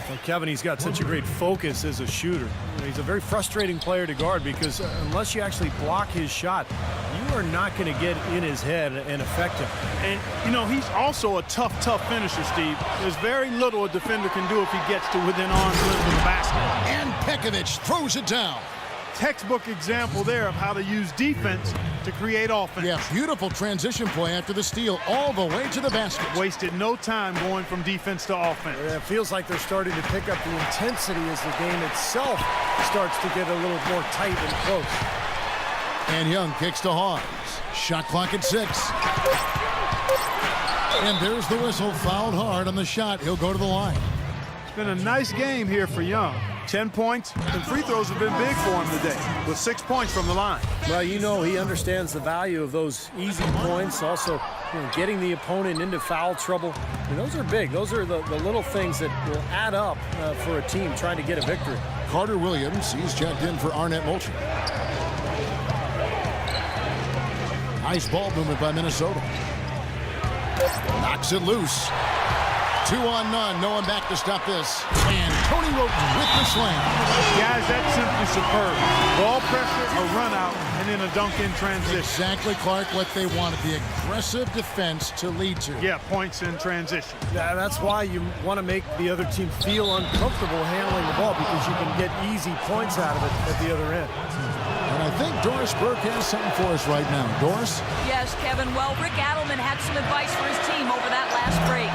Well, Kevin, he's got such a great focus as a shooter. He's a very frustrating player to guard because unless you actually block his shot, you are not going to get in his head and affect him. And, you know, he's also a tough finisher, Steve. There's very little a defender can do if he gets to within arm's length of the basket. And Pekovic throws it down. Textbook example there of how to use defense to create offense. Yeah, beautiful transition play after the steal all the way to the basket. Wasted no time going from defense to offense. It feels like they're starting to pick up the intensity as the game itself starts to get a little more tight and close. And Young kicks to Hawes. Shot clock at 6. And there's the whistle. Fouled hard on the shot. He'll go to the line. It's been a nice game here for Young. 10 points, and free throws have been big for him today, with 6 points from the line. Well, you know, he understands the value of those easy points. Also, getting the opponent into foul trouble. And those are big. Those are the little things that will add up for a team trying to get a victory. Carter Williams, he's checked in for Arnett Mulcher. Nice ball movement by Minnesota. Knocks it loose. 2 on none. No one back to stop this. And Tony Roten with the slam. Guys, that's simply superb. Ball pressure, a run out, and then a dunk in transition. Exactly, Clark, what they wanted. The aggressive defense to lead to. Yeah, points in transition. Yeah, that's why you want to make the other team feel uncomfortable handling the ball, because you can get easy points out of it at the other end. And I think Doris Burke has something for us right now. Doris? Yes, Kevin. Well, Rick Adelman had some advice for his team over that last break.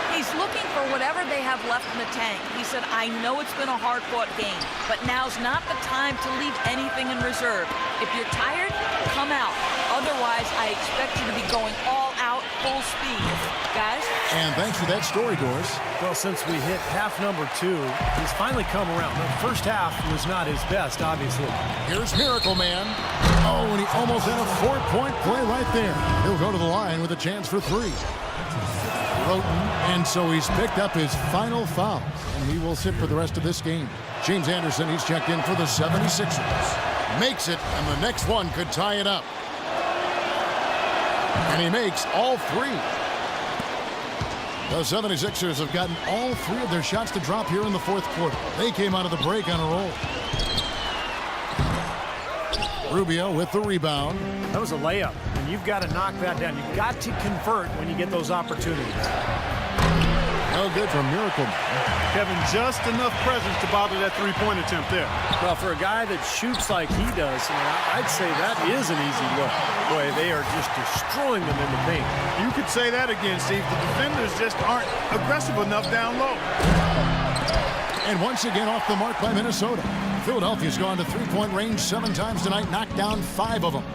He's looking for whatever they have left in the tank. He said, I know it's been a hard-fought game, but now's not the time to leave anything in reserve. If you're tired, come out. Otherwise, I expect you to be going all out, full speed. Guys? And thanks for that story, Doris. Well, since we hit half number 2, he's finally come around. The first half was not his best, obviously. Here's Miracle Man. Oh, and he almost had a 4-point play right there. He'll go to the line with a chance for 3. And so he's picked up his final foul, and he will sit for the rest of this game. James Anderson, he's checked in for the 76ers. Makes it, and the next one could tie it up. And he makes all 3. The 76ers have gotten all 3 of their shots to drop here in the 4th quarter. They came out of the break on a roll. Rubio with the rebound. That was a layup, and you've got to knock that down. You've got to convert when you get those opportunities. No good from Miracle. Kevin, just enough presence to bother that three-point attempt there. Well, for a guy that shoots like he does, I'd say that is an easy look. Boy, they are just destroying them in the paint. You could say that again, Steve. The defenders just aren't aggressive enough down low. And once again off the mark by Minnesota. Philadelphia's gone to three-point range 7 times tonight, knocked down 5 of them.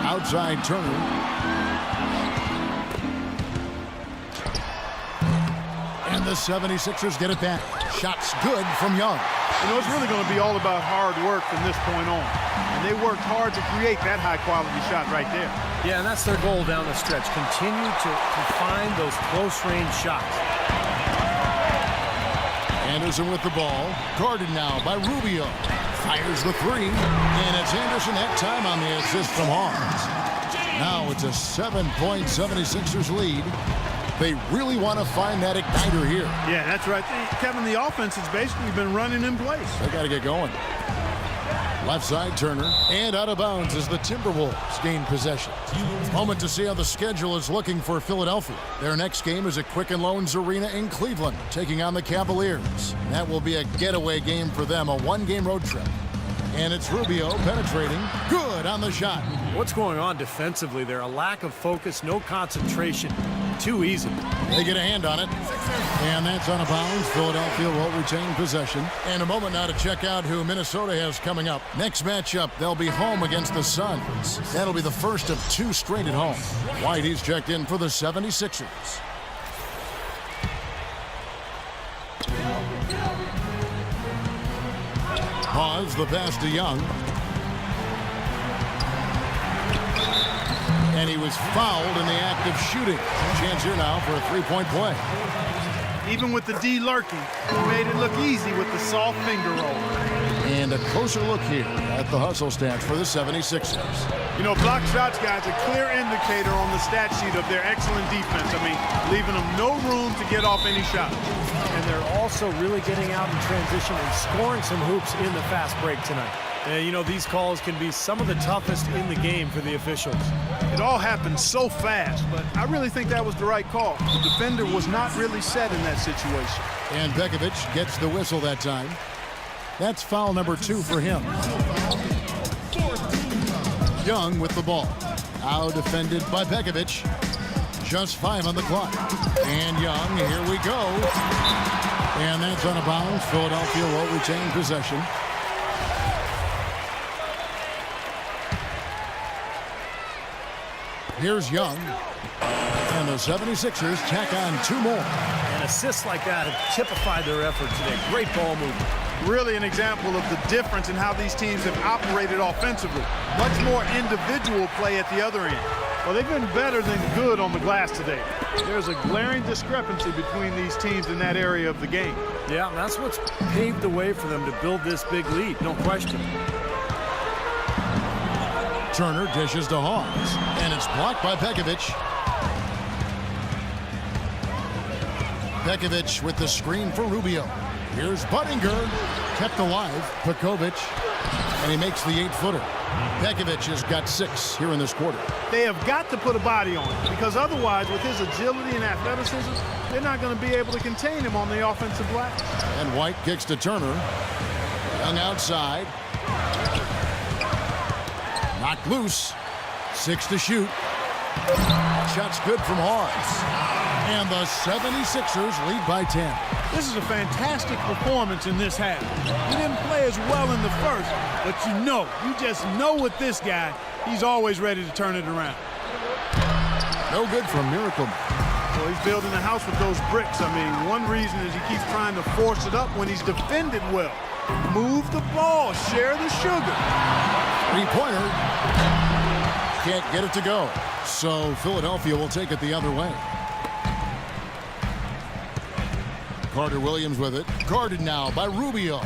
Outside Turner. And the 76ers get it back. Shots good from Young. You know, it's really going to be all about hard work from this point on. And they worked hard to create that high-quality shot right there. Yeah, and that's their goal down the stretch. Continue to find those close-range shots. Anderson with the ball. Guarded now by Rubio. Fires the 3. And it's Anderson that time on the assist from Hawes. Now it's a 7-point 76ers lead. They really want to find that igniter here. Yeah, that's right. Kevin, the offense has basically been running in place. They got to get going. Left side, Turner. And out of bounds as the Timberwolves gain possession. Moment to see how the schedule is looking for Philadelphia. Their next game is at Quicken Loans Arena in Cleveland, taking on the Cavaliers. That will be a getaway game for them, a 1-game road trip. And it's Rubio penetrating. Good on the shot. What's going on defensively there? A lack of focus, no concentration. Too easy. They get a hand on it. And that's out of bounds. Philadelphia will retain possession. And a moment now to check out who Minnesota has coming up. Next matchup, they'll be home against the Suns. That'll be the first of 2 straight at home. White, he's checked in for the 76ers. Hawes, the pass to Young. And he was fouled in the act of shooting. Chance here now for a 3-point play. Even with the D lurking, he made it look easy with the soft finger roll. And a closer look here at the hustle stats for the 76ers. You know, block shots, guys, a clear indicator on the stat sheet of their excellent defense. I mean, leaving them no room to get off any shot. And they're also really getting out in transition and scoring some hoops in the fast break tonight. And, you know, these calls can be some of the toughest in the game for the officials. It all happened so fast, but I really think that was the right call. The defender was not really set in that situation. And Begovic gets the whistle that time. That's foul number 2 for him. Young with the ball. Out defended by Begovic. Just 5 on the clock. And Young, here we go. And that's out of bounds. Philadelphia will retain possession. Here's Young. And the 76ers tack on 2 more. And assists like that have typified their effort today. Great ball movement. Really an example of the difference in how these teams have operated offensively. Much more individual play at the other end. Well, they've been better than good on the glass today. There's a glaring discrepancy between these teams in that area of the game. Yeah, that's what's paved the way for them to build this big lead, no question. Turner dishes to Hawes, and it's blocked by Begovic. Begovic with the screen for Rubio. Here's Buttinger, kept alive. Pekovic, and he makes the 8-footer. Begovic has got 6 here in this quarter. They have got to put a body on him, because otherwise, with his agility and athleticism, they're not going to be able to contain him on the offensive glass. And White kicks to Turner. Young outside. Knocked loose. 6 to shoot. Shot's good from Hawes. And the 76ers lead by 10. This is a fantastic performance in this half. He didn't play as well in the first, but you just know with this guy, he's always ready to turn it around. No good from Miracle. Well, he's building a house with those bricks. I mean, one reason is he keeps trying to force it up when he's defended well. Move the ball, share the sugar. 3-pointer. Can't get it to go. So Philadelphia will take it the other way. Carter Williams with it. Guarded now by Rubio.